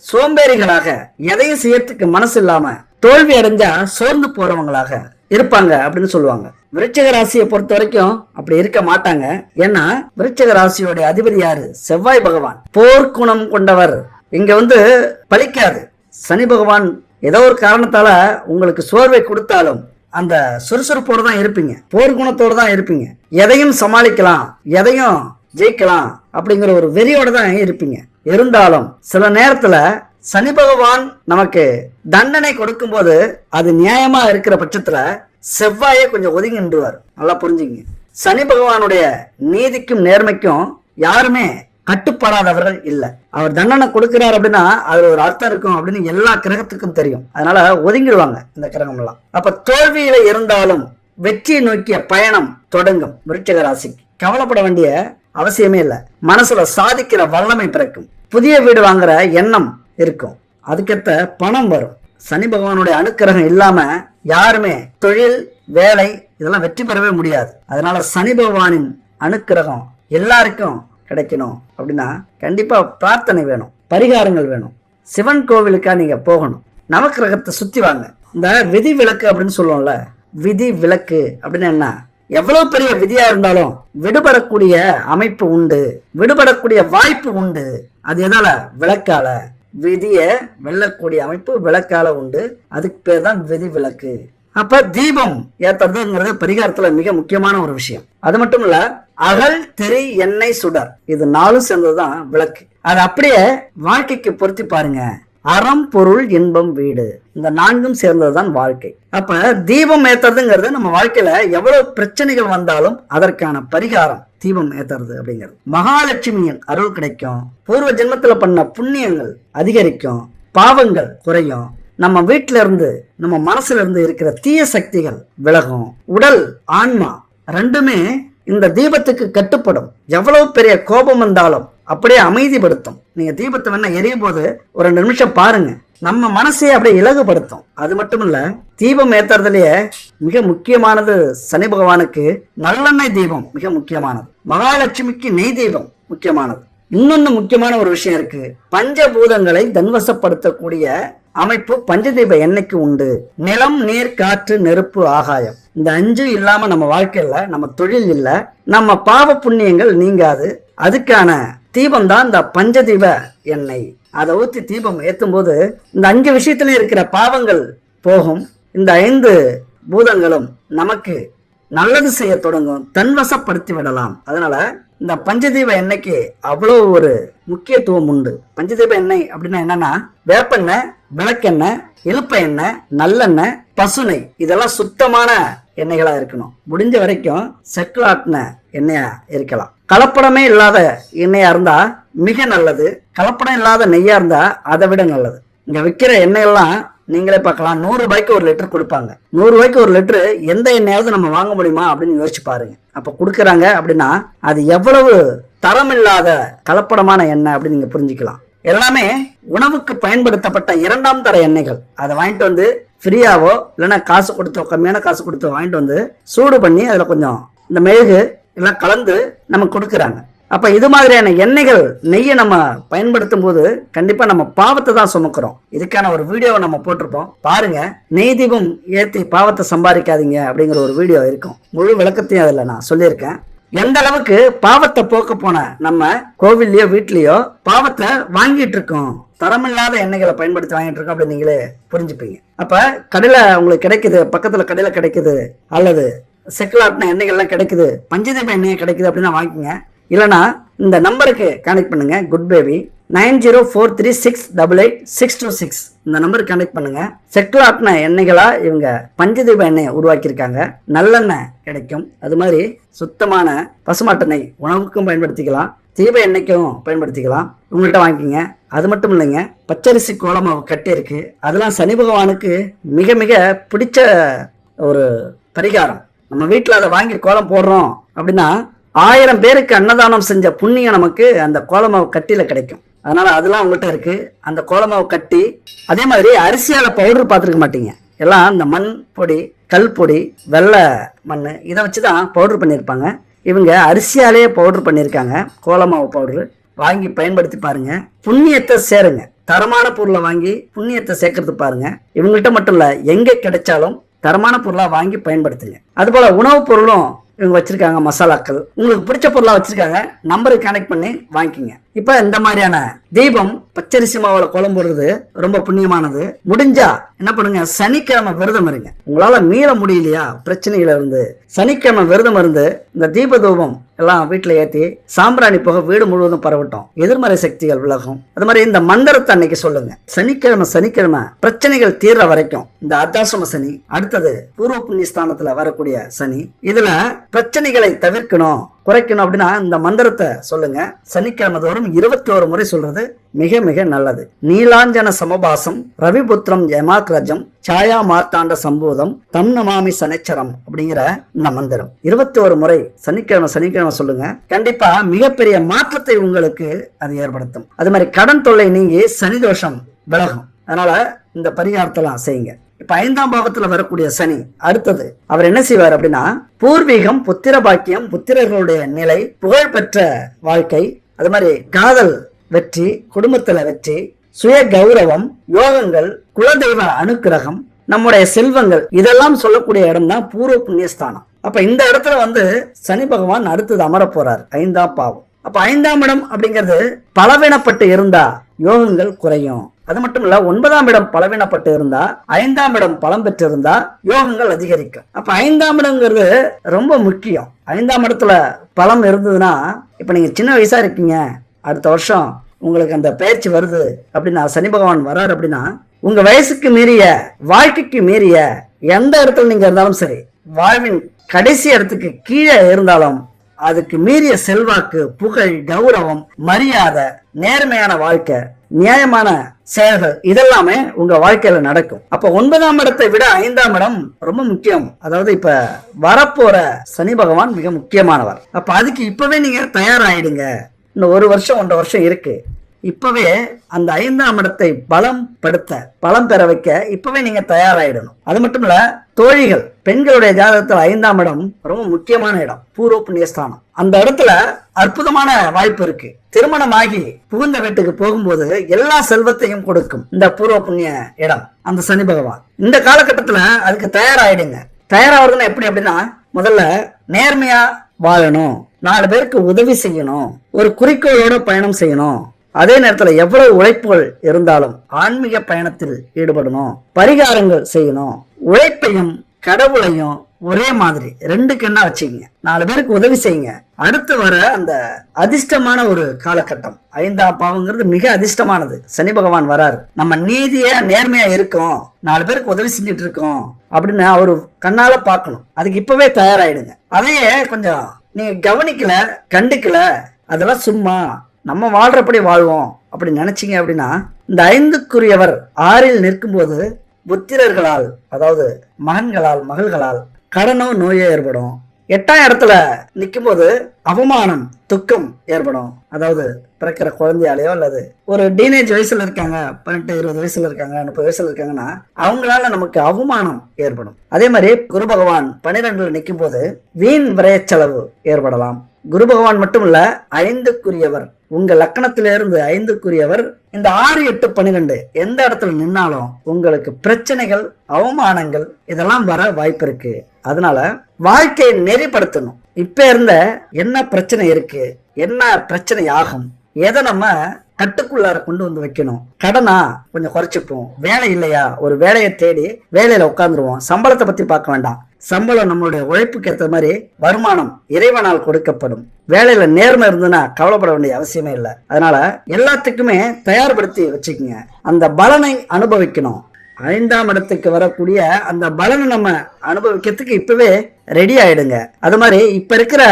சோம்பேறிகளாக, எதையும் செய்யறதுக்கு மனசு இல்லாம, தோல்வி அடைஞ்சா சோர்ந்து போறவங்களாக இருப்பாங்க அப்படின்னு சொல்லுவாங்க. விருச்சிக ராசியை பொறுத்த வரைக்கும் அப்படி இருக்க மாட்டாங்க. ஏன்னா விருச்சிக ராசியோட அதிபதி யாரு? செவ்வாய் பகவான். போர்க்குணம் கொண்டவர். இங்க பலிக்காது. சனி பகவான் ஏதோ ஒரு காரணத்தால உங்களுக்கு சோர்வை கொடுத்தாலும் அந்த சுறுசுறுப்போடு தான் இருப்பீங்க, போர்க்குணத்தோடு தான் இருப்பீங்க. எதையும் சமாளிக்கலாம், எதையும் ஜெயிக்கலாம் அப்படிங்கிற ஒரு வெறியோட தான் இருப்பீங்க. இருந்தாலும் சில நேரத்துல சனி பகவான் நமக்கு தண்டனை கொடுக்கும் போது அது நியாயமா இருக்கிற பட்சத்துல செவ்வாயை கொஞ்சம் ஒதுங்கி நின்றுவார். நல்லா புரிஞ்சுங்க. சனி பகவானுடைய நீதிக்கும் நேர்மைக்கும் யாருமே கட்டுப்படாதவர்கள் இல்லை. அவர் தண்டனை கொடுக்கிறார் அப்படின்னா அதுல ஒரு அர்த்தம் இருக்கும் அப்படின்னு எல்லா கிரகத்துக்கும் தெரியும். அதனால ஒதுங்கிடுவாங்க இந்த கிரகம் எல்லாம். அப்ப தோல்வியில இருந்தாலும் வெற்றியை நோக்கிய பயணம் தொடங்கும். விருச்சிக ராசிக்கு கவலைப்பட வேண்டிய அவசியமே இல்லை. மனசுல சாதிக்கிற வல்லமை பிறக்கும். புதிய வீடு வாங்குற எண்ணம் இருக்கும். அதுக்கேற்ற பணம் வரும். சனி பகவானுடைய அனுக்கிரகம் இல்லாம யாருமே தொழில் வேலை இதெல்லாம் வெற்றி பெறவே முடியாது. அதனால சனி பகவானின் அனுக்கிரகம் எல்லாருக்கும் கிடைக்கணும் அப்படின்னா கண்டிப்பா பிரார்த்தனை வேணும், பரிகாரங்கள் வேணும். சிவன் கோவிலுக்கா நீங்க போகணும். நவக்கிரகத்தை சுத்தி வாங்க. இந்த விதி விலக்கு அப்படின்னு சொல்லுவோம்ல, விதி விலக்கு அப்படின்னு என்ன? எவ்வளவு பெரிய விதியா இருந்தாலும் விடுபடக்கூடிய அமைப்பு உண்டு, விடுபடக்கூடிய வாய்ப்பு உண்டு. அது எதால? விளக்கால. விதிய வெல்லக்கூடிய அமைப்பு விளக்கால உண்டு. அதுக்கு பேர் தான் விதி விலக்கு. அப்ப தீபம் ஏத்துறதுங்கிறது பரிகாரத்துல மிக முக்கியமான ஒரு விஷயம். அது மட்டும் இல்ல, அகல் திரி எண்ணெய் சுடர், இது 4 சேர்ந்ததுதான் விளக்கு. அது அப்படியே வாழ்க்கைக்கு பொருத்தி பாருங்க. அறம் பொருள் இன்பம் வீடு, இந்த 4ம் சேர்ந்ததுதான் வாழ்க்கை. அப்ப தீபம் ஏத்துறதுங்கிறது நம்ம வாழ்க்கையில எவ்வளவு பிரச்சனைகள் வந்தாலும் அதற்கான பரிகாரம் தீபம் ஏத்துறது அப்படிங்கிறது. மகாலட்சுமியின் அருள் கிடைக்கும். பூர்வ ஜென்மத்துல பண்ண புண்ணியங்கள் அதிகரிக்கும், பாவங்கள் குறையும். நம்ம வீட்டில இருந்து நம்ம மனசுல இருந்து இருக்கிற தீய சக்திகள் விலகும். உடல் ஆன்மா ரெண்டுமே இந்த தீபத்துக்கு கட்டுப்படும். எவ்வளவு பெரிய கோபம் வந்தாலும் அப்படியே அமைதிப்படுத்தும். நீங்க தீபத்தை வேணா எரியும் போது ஒரு 2 நிமிஷம் பாருங்க, நம்ம மனசையே அப்படியே இலகுபடுத்தும். அது மட்டும் இல்ல, தீபம் ஏத்துறதுலயே மிக முக்கியமானது சனி பகவானுக்கு நல்லெண்ணெய் தீபம் மிக முக்கியமானது. மகாலட்சுமிக்கு நெய் தீபம் முக்கியமானது. இன்னொன்னு முக்கியமான ஒரு விஷயம் இருக்கு. பஞ்சபூதங்களை தன்வசப்படுத்தக்கூடிய அமைப்பு பஞ்சதீப எண்ணெய்க்கு உண்டு. நிலம், நீர், காற்று, நெருப்பு, ஆகாயம், இந்த 5 இல்லாம நம்ம வாழ்க்கையில நம்ம தொழில் இல்ல, நம்ம பாவ புண்ணியங்கள் நீங்காது. அதுக்கான தீபம் தான் இந்த பஞ்சதீப எண்ணெய். அதை ஊற்றி தீபம் ஏற்றும் போது இந்த 5 விஷயத்துல இருக்கிற பாவங்கள் போகும். இந்த 5 பூதங்களும் நமக்கு நல்லது செய்ய தொடங்கும், தன்வசப்படுத்தி விடலாம். அதனால இந்த பஞ்சதீப எண்ணெய்க்கு அவ்வளோ ஒரு முக்கியத்துவம் உண்டு. பஞ்சதீப எண்ணெய் அப்படின்னா என்னன்னா, வேப்பெண்ணெய், விளக்கெண்ணெய், இலுப்ப எண்ணெய், நல்லெண்ணெய், பசுனை, இதெல்லாம் சுத்தமான எண்ணெய்களா இருக்கணும். முடிஞ்ச வரைக்கும் செக்குலாட்டின எண்ணெயா இருக்கலாம். கலப்படமே இல்லாத எண்ணெயா இருந்தா மிக நல்லது. கலப்படம் இல்லாத நெய்யா இருந்தா அதை விட நல்லது. இங்க விற்கிற எண்ணெயெல்லாம் நீங்களே பார்க்கலாம், 100 ரூபாய்க்கு 1 லிட்டர் கொடுப்பாங்க. 100 ரூபாய்க்கு 1 லிட்டரு எந்த எண்ணெயாவது நம்ம வாங்க முடியுமா அப்படின்னு யோசிச்சு பாருங்க. அப்ப கொடுக்குறாங்க அப்படின்னா அது எவ்வளவு தரம் இல்லாத கலப்படமான எண்ணெய் அப்படின்னு நீங்க புரிஞ்சுக்கலாம். எல்லாமே உணவுக்கு பயன்படுத்தப்பட்ட 2ஆம் தர எண்ணெய்கள். அதை வாங்கிட்டு வந்து ஃப்ரீயாவோ இல்லைன்னா காசு கொடுத்தோ, கம்மியான காசு கொடுத்தோ வாங்கிட்டு வந்து சூடு பண்ணி அதுல கொஞ்சம் இந்த மெழுகு எல்லாம் கலந்து நமக்கு கொடுக்குறாங்க. அப்ப இது மாதிரியான எண்ணெய்கள், நெய்யை நம்ம பயன்படுத்தும் போது கண்டிப்பா நம்ம பாவத்தை தான் சுமக்கிறோம். இதுக்கான ஒரு வீடியோவை நம்ம போட்டிருப்போம், பாருங்க. நெய் தீபம் ஏற்றி பாவத்தை சம்பாதிக்காதீங்க அப்படிங்கிற ஒரு வீடியோ இருக்கும். முழு விளக்கத்தையும் அதில் நான் சொல்லியிருக்கேன். எந்த அளவுக்கு பாவத்தை போக்க போன நம்ம கோவில்லையோ வீட்லயோ பாவத்தை வாங்கிட்டு இருக்கோம், தரமில்லாத எண்ணெய்களை பயன்படுத்தி வாங்கிட்டு இருக்கோம் அப்படின்னு நீங்களே புரிஞ்சுப்பீங்க. அப்ப கடையில உங்களுக்கு கிடைக்குது, பக்கத்துல கடையில கிடைக்குது, அல்லது செக்குலாட்டின எண்ணெய்கள்லாம் கிடைக்குது, பஞ்சதீப எண்ணெய் கிடைக்குது அப்படின்னா வாங்கிக்கோங்க. இல்லைனா இந்த நம்பருக்கு கனெக்ட் பண்ணுங்க. குட் பேபி 9043688626 இந்த நம்பருக்கு கனெக்ட் பண்ணுங்க. செக்குலாட்டின எண்ணெய்களா இவங்க பஞ்சதீப எண்ணெயை உருவாக்கியிருக்காங்க. நல்லெண்ணெய் கிடைக்கும். அது மாதிரி சுத்தமான பசுமாட்டு நெய் உணவுக்கும் பயன்படுத்திக்கலாம், தீப எண்ணெய்க்கும் பயன்படுத்திக்கலாம். உங்கள்கிட்ட வாங்கிக்கிங்க. அது மட்டும் இல்லைங்க, பச்சரிசி கோலமாவு கட்டி இருக்கு. அதெல்லாம் சனி பகவானுக்கு மிக மிக பிடிச்ச ஒரு பரிகாரம். நம்ம வீட்டில் அதை வாங்கி கோலம் போடுறோம் அப்படின்னா 1000 பேருக்கு அன்னதானம் செஞ்ச புண்ணியம் நமக்கு அந்த கோலமாவு கட்டியில கிடைக்கும். அதனால அதெல்லாம் உங்கள்கிட்ட இருக்கு. அந்த கோலமாவு கட்டி, அதே மாதிரி அரிசியால பவுடர் பார்த்துருக்க மாட்டீங்க. எல்லாம் இந்த மண் பொடி, கல் பொடி, வெள்ளை மண், இதை வச்சுதான் பவுடர் பண்ணியிருப்பாங்க. இவங்க அரிசியாலேயே பவுடர் பண்ணியிருக்காங்க. கோலமாவு பவுடர் வாங்கி பயன்படுத்தி பாருங்க, புண்ணியத்தை சேருங்க. தரமான பொருளை வாங்கி புண்ணியத்தை சேர்க்கறது பாருங்க. இவங்கள்ட்ட மட்டும் இல்ல, எங்க கிடைச்சாலும் தரமான பொருளா வாங்கி பயன்படுத்துங்க. அதுபோல உணவுப் பொருளும் இவங்க வச்சிருக்காங்க. மசாலாக்கள் உங்களுக்கு பிடிச்ச பொருளா வச்சிருக்காங்க. நம்பருக்கு கனெக்ட் பண்ணி வாங்கிக்கிங்க. இப்ப இந்த மாதிரியான தீபம் பச்சரிசி மாவுல கோலம் போடுறது ரொம்ப புண்ணியமானது. முடிஞ்சா என்ன பண்ணுங்க, சனிக்கிழமை விரதம் இருங்க. உங்களால மீள முடியலையா பிரச்சனையில இருந்து, சனிக்கிழமை விரதம் இருந்து இந்த தீப தூபம் எல்லாம் வீட்டுல ஏத்தி சாம்பிராணி போக வீடு முழுவதும் பரவட்டும். எதிர்மறை சக்திகள் விலகும். அது மாதிரி இந்த மந்திரத்தை அன்னைக்கு சொல்லுங்க. சனிக்கிழமை பிரச்சனைகள் தீர்ற வரைக்கும். இந்த அர்த்தாசிரம சனி, அடுத்தது பூர்வ புண்ணிய ஸ்தானத்துல வரக்கூடிய சனி, இதுல பிரச்சனைகளை தவிர்க்கணும், குறைக்கணும் அப்படின்னா இந்த மந்திரத்தை சொல்லுங்க. சனிக்கிழமை தோறும் 21 முறை சொல்றது மிக மிக நல்லது. நீலாஞ்சன சமபாசம் ரவிபுத்திரம் யமாக்ரஜம் சாயா மார்த்தாண்ட சம்பூதம் தம் நமாமி சனிச்சரம் அப்படிங்கிற இந்த மந்திரம் 21 முறை சனிக்கிழமை சொல்லுங்க. கண்டிப்பா மிகப்பெரிய மாற்றத்தை உங்களுக்கு அது ஏற்படுத்தும். அது மாதிரி கடன் தொல்லை நீங்கி சனி தோஷம் விலகும். அதனால இந்த பரிகாரத்தெல்லாம் செய்யுங்க. இப்ப 5ஆம் பாவத்துல வரக்கூடிய சனி அடுத்தது அவர் என்ன செய்வார் அப்படின்னா, பூர்வீகம், புத்திர பாக்கியம், புத்திரர்களுடைய நிலை, புகழ்பெற்ற வாழ்க்கை, அது மாதிரி காதல் வெற்றி, குடும்பத்துல வெற்றி, சுய கௌரவம், யோகங்கள், குலதெய்வ அனுக்கிரகம், நம்முடைய செல்வங்கள், இதெல்லாம் சொல்லக்கூடிய இடம் தான் பூர்வ புண்ணியஸ்தானம். அப்ப இந்த இடத்துல சனி பகவான் அடுத்தது அமர போறார் 5ஆம் பாவம். அப்ப 5ஆம் இடம் அப்படிங்கிறது பலவீனப்பட்டு இருந்தா யோகங்கள் குறையும். அது மட்டும் இல்ல 9ஆம் இடம் பலவீனப்பட்டு இருந்தா 5ஆம் இடம் பலம் பெற்று இருந்தா யோகங்கள் அதிகரிக்கும். அப்ப 5ஆம் இடம்ங்கிறது ரொம்ப முக்கியம். 5ஆம் இடத்துல பலம் இருந்ததுன்னா, இப்ப நீங்க சின்ன வயசா இருக்கீங்க, அடுத்த வருஷம் உங்களுக்கு அந்த பயிற்சி வருது அப்படின்னா, சனி பகவான் வர்றாரு அப்படின்னா, உங்க வயசுக்கு மீறிய, வாழ்க்கைக்கு மீறிய எந்த இடத்துல நீங்க இருந்தாலும் சரி, வாழ்வின் கடைசி இடத்துக்கு கீழே இருந்தாலும் அதுக்கு மீறிய செல்வாக்கு, புகழ், கௌரவம், மரியாதை, நேர்மையான வாழ்க்கை, நியாயமான செயல்கள், இதெல்லாமே உங்க வாழ்க்கையில நடக்கும். அப்ப 9ஆம் இடத்தை விட 5ஆம் இடம் ரொம்ப முக்கியம். அதாவது இப்ப வரப்போற சனி பகவான் மிக முக்கியமானவர். அப்ப அதுக்கு இப்பவே நீங்க தயாராயிடுங்க. இன்னும் 1 வருஷம் 1.5 வருஷம் இருக்கு. இப்பவே அந்த 5ஆம் இடத்தை பலம் பெற வைக்க இப்பவே நீங்க தயாராயிடணும். அது மட்டும் இல்ல, தோழிகள், பெண்களுடைய ஜாதகத்தில் 5ஆம் இடம் ரொம்ப முக்கியமான இடம், பூர்வ புண்ணியஸ்தானம். அந்த இடத்துல அற்புதமான வாய்ப்பு இருக்கு. திருமணமாகி புகுந்த வீட்டுக்கு போகும்போது எல்லா செல்வத்தையும் கொடுக்கும் இந்த பூர்வ புண்ணிய இடம், அந்த சனி பகவான். இந்த காலகட்டத்துல அதுக்கு தயாராயிடுங்க. தயாராகிறதுன்னா எப்படி அப்படின்னா, முதல்ல நேர்மையா வாழணும், 4 பேருக்கு உதவி செய்யணும், ஒரு குறிக்கோளோட பயணம் செய்யணும். அதே நேரத்தில் எவ்வளவு உழைப்புகள் இருந்தாலும் ஆன்மீக பயணத்தில் ஈடுபடணும், பரிகாரங்கள் செய்யணும். உழைப்பையும் கடவுளையும் ஒரே மாதிரி 2 கண்ணா வச்சுக்கங்க. 4 பேருக்கு உதவி செய்யுங்க. அடுத்து வர அந்த அதிர்ஷ்டமான ஒரு காலகட்டம் 5ஆம் பாவங்கிறது மிக அதிர்ஷ்டமானது. சனி பகவான் வராரு. நம்ம நீதியா நேர்மையா இருக்கோம், 4 பேருக்கு உதவி செஞ்சுட்டு இருக்கோம் அப்படின்னு அவரு கண்ணால பார்க்கணும். அதுக்கு இப்பவே தயாராயிடுங்க. அதையே கொஞ்சம் நீங்க கவனிக்கல, கண்டுக்கல, அதெல்லாம் சும்மா நம்ம வாழ்றபடி வாழ்வோம் அப்படி நினைச்சீங்க அப்படின்னா, இந்த 5க்குரியவர் 6ல் நிற்கும் போது புத்திரர்களால், அதாவது மகன்களால், மகள்களால் கடனோ நோயோ ஏற்படும். 8ஆம் இடத்துல நிற்கும் போது அவமானம், துக்கம் ஏற்படும். அதாவது பிறக்கிற குழந்தையாலேயோ அல்லது ஒரு டீனேஜ் வயசுல இருக்காங்க, 18 20 வயசுல இருக்காங்க, 30 வயசுல இருக்காங்கன்னா அவங்களால நமக்கு அவமானம் ஏற்படும். அதே மாதிரி குரு பகவான் 12ல நிற்கும் போது வீண் விரய செலவு ஏற்படலாம். குரு பகவான் மட்டும் இல்ல, 5க்குரியவர், உங்க லக்கணத்திலிருந்து 5க்குரியவர் இந்த 6 8 12 எந்த இடத்துல நின்னாலும் உங்களுக்கு பிரச்சனைகள், அவமானங்கள் இதெல்லாம் வர வாய்ப்பு இருக்கு. அதனால வாழ்க்கையை நெறிப்படுத்தணும். இப்ப இருந்த என்ன பிரச்சனை இருக்கு, என்ன பிரச்சனை ஆகும், எதை நம்ம கட்டுக்குள்ளார கொண்டு வந்து வைக்கணும். கடனா கொஞ்சம் குறைச்சிப்போம். வேலை இல்லையா, ஒரு வேலையை தேடி வேலையில உட்காந்துருவோம். சம்பளத்தை பத்தி பார்க்க வேண்டாம். சம்பளம் நம்மளுடைய உழைப்புக்கு ஏற்ற மாதிரி வருமானம் இறைவனால் கொடுக்கப்படும். வேலையில நேர்மை இருந்ததுன்னா கவலைப்பட வேண்டிய அவசியமே இல்லை. அதனால எல்லாத்துக்குமே தயார்படுத்தி வச்சுக்கோங்க. அந்த பலனை அனுபவிக்கணும். 5ஆம் இடத்துக்கு வரக்கூடிய அந்த பலனை நம்ம அனுபவிக்கிறதுக்கு இப்பவே ரெடி ஆயிடுங்க. அது மாதிரி இப்ப இருக்கிற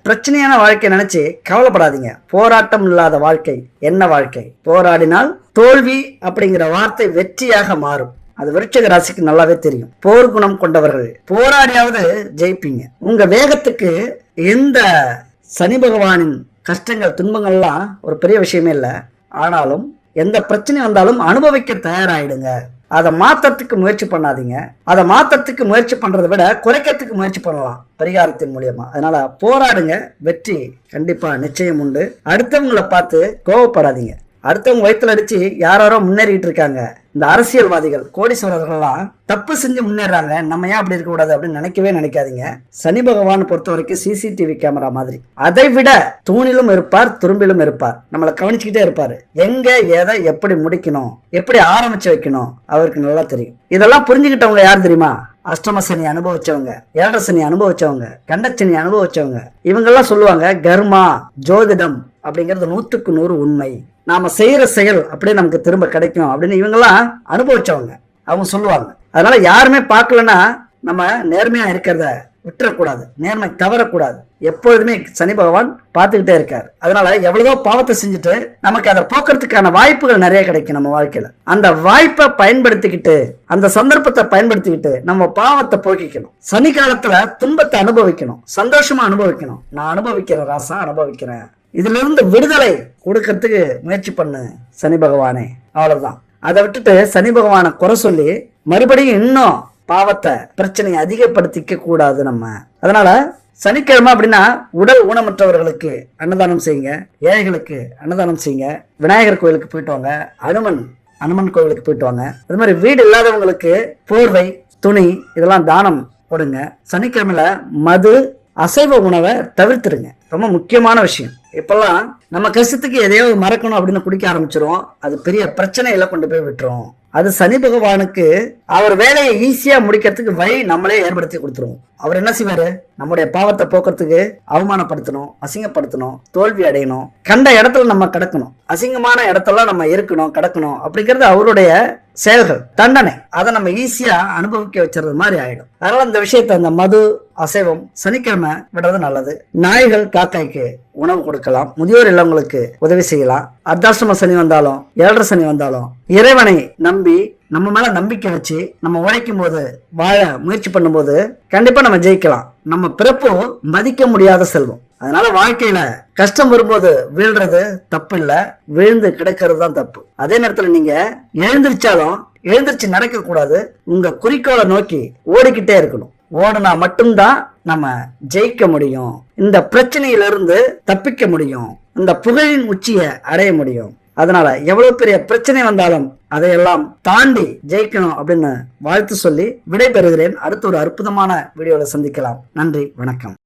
பிரச்சனையான வாழ்க்கை நினைச்சு கவலைப்படாதீங்க. போராட்டம் இல்லாத வாழ்க்கை என்ன வாழ்க்கை? போராடினால் தோல்வி அப்படிங்கிற வார்த்தை வெற்றியாக மாறும். அது விருச்சிக ராசிக்கு நல்லாவே தெரியும். போர் குணம் கொண்டவர்கள் போராடியாவது ஜெயிப்பீங்க. உங்க வேகத்துக்கு எந்த சனி பகவானின் கஷ்டங்கள், துன்பங்கள்லாம் ஒரு பெரிய விஷயமே இல்லை. ஆனாலும் எந்த பிரச்சனை வந்தாலும் அனுபவிக்க தயாராயிடுங்க. அதை மாற்றத்துக்கு முயற்சி பண்ணாதீங்க. அதை மாற்றத்துக்கு முயற்சி பண்றதை விட குறைக்கிறதுக்கு முயற்சி பண்ணலாம் பரிகாரத்தின் மூலியமா. அதனால போராடுங்க, வெற்றி கண்டிப்பா நிச்சயம் உண்டு. அடுத்தவங்களை பார்த்து கோவப்படாதீங்க. அடுத்தவங்க வயிற்றுல அடிச்சு யாரோ முன்னேறிட்டு இருக்காங்க. இந்த அரசியல்வாதிகள், கோடீஸ்வரர்கள்லாம் தப்பு செஞ்சு முன்னேறாங்க, நம்ம ஏன் அப்படி இருக்க கூடாது அப்படின்னு நினைக்கவே நினைக்காதீங்க. சனி பகவான் பொறுத்த வரைக்கும் சிசிடிவி கேமரா மாதிரி. அதை விட தூணிலும் இருப்பார், துரும்பிலும் இருப்பார். நம்மளை கவனிச்சுக்கிட்டே இருப்பாரு. எங்க எதை எப்படி முடிக்கணும், எப்படி ஆரம்பிச்சு வைக்கணும் அவருக்கு நல்லா தெரியும். இதெல்லாம் புரிஞ்சுக்கிட்டவங்க யார் தெரியுமா? அஷ்டம சனி அனுபவிச்சவங்க, 7 சனி அனுபவிச்சவங்க, கண்டச்சனி அனுபவிச்சவங்க. இவங்கெல்லாம் சொல்லுவாங்க கர்மா, ஜோதிடம் அப்படிங்கிறது 100க்கு 100 உண்மை. நாம செய்யற செயல் அப்படியே நமக்கு திரும்ப கிடைக்கும் அப்படின்னு இவங்கெல்லாம் அனுபவிச்சவங்க. அவங்க சொல்லுவாங்க. அதனால யாருமே பார்க்கலன்னா நம்ம நேர்மையா இருக்கிறத விட்டுறக்கூடாது, நேர்மை தவறக்கூடாது. எப்பொழுதுமே சனி பகவான் பார்த்துக்கிட்டே இருக்காரு. அதனால எவ்வளவோ பாவத்தை செஞ்சுட்டு நமக்கு அதை போக்குறதுக்கான வாய்ப்புகள் நிறைய கிடைக்கும் நம்ம வாழ்க்கையில. அந்த வாய்ப்பை பயன்படுத்திக்கிட்டு, அந்த சந்தர்ப்பத்தை பயன்படுத்திக்கிட்டு நம்ம பாவத்தை போக்கிக்கணும். சனி காலத்துல துன்பத்தை அனுபவிக்கணும், சந்தோஷமா அனுபவிக்கணும். நான் அனுபவிக்கிறேன் ராசா, அனுபவிக்கிறேன். இதுல இருந்து விடுதலை கொடுக்கறதுக்கு முயற்சி பண்ணு சனி பகவானே, அவ்வளவுதான். அதை விட்டுட்டு சனி பகவானை குறை சொல்லி மறுபடியும் இன்னும் பாவத்தை பிரச்சனையை அதிகப்படுத்திக்க கூடாது நம்ம. அதனால சனிக்கிழமை அப்படின்னா உடல் ஊனமற்றவர்களுக்கு அன்னதானம் செய்யுங்க, ஏழைகளுக்கு அன்னதானம் செய்யுங்க, விநாயகர் கோயிலுக்கு போயிட்டு வாங்க, அனுமன் கோயிலுக்கு போயிட்டு வாங்க. அது மாதிரி வீடு இல்லாதவங்களுக்கு போர்வை, துணி இதெல்லாம் தானம் கொடுங்க. சனிக்கிழமையில மது, அசைவ உணவை தவிர்த்துருங்க. ரொம்ப முக்கியமான விஷயம். இப்பெல்லாம் நம்ம கஷ்டத்துக்கு எதையோ மறக்கணும் அப்படின்னு குடிக்க ஆரம்பிச்சிரும். அது பெரிய பிரச்சனையில கொண்டு போய் விட்டுரும். அது சனி பகவானுக்கு அவர் வேலையை ஈஸியா முடிக்கிறதுக்கு வழி நம்மளே ஏற்படுத்தி கொடுத்துருவோம். அவர் என்ன செய்வாரு, நம்முடைய பாவத்தை போக்குறதுக்கு அவமானப்படுத்தணும், அசிங்கப்படுத்தணும், தோல்வி அடையணும், கண்ட இடத்துல நம்ம கிடக்கணும், அசிங்கமான இடத்துல நம்ம இருக்கணும், கிடக்கணும் அப்படிங்கிறது அவருடைய செயல்கள், தண்டனை. அதை நம்ம ஈஸியா அனுபவிக்க வச்சுறது மாதிரி ஆயிடும். அதனால இந்த விஷயத்த, அந்த மது, அசைவம் சனிக்கிழமை விடுறது நல்லது. நாய்கள், காக்காய்க்கு உணவு கொடுக்கலாம், முதியோர் இல்லங்களுக்கு உதவி செய்யலாம். அர்த்தாசிரம சனி வந்தாலும், ஏழரை சனி வந்தாலும் இறைவனை நம்பி, நம்ம மேல நம்பிக்கை வச்சு நம்ம உழைக்கும் போது, வாழ முயற்சி பண்ணும்போது கண்டிப்பா நம்ம ஜெயிக்கலாம். நம்ம பிறப்போ மதிக்க முடியாத செல்வம். அதனால வாழ்க்கையில கஷ்டம் வரும்போது வீழ்றது தப்பு இல்ல, விழுந்து கிடக்கிறது தான் தப்பு. அதே நேரத்துல நீங்க எழுந்திருச்சு நடக்க கூடாது. உங்க குறிக்கோளை நோக்கி ஓடிக்கிட்டே இருக்கணும். ஓடுனா மட்டும்தான் நம்ம ஜெயிக்க முடியும், இந்த பிரச்சனையிலிருந்து தப்பிக்க முடியும், இந்த புகழின் உச்சியை அடைய முடியும். அதனால எவ்வளவு பெரிய பிரச்சனை வந்தாலும் அதையெல்லாம் தாண்டி ஜெயிக்கணும் அப்படின்னு வாழ்த்து சொல்லி விடை பெறுகிறேன். அடுத்த ஒரு அற்புதமான வீடியோல சந்திக்கலாம். நன்றி, வணக்கம்.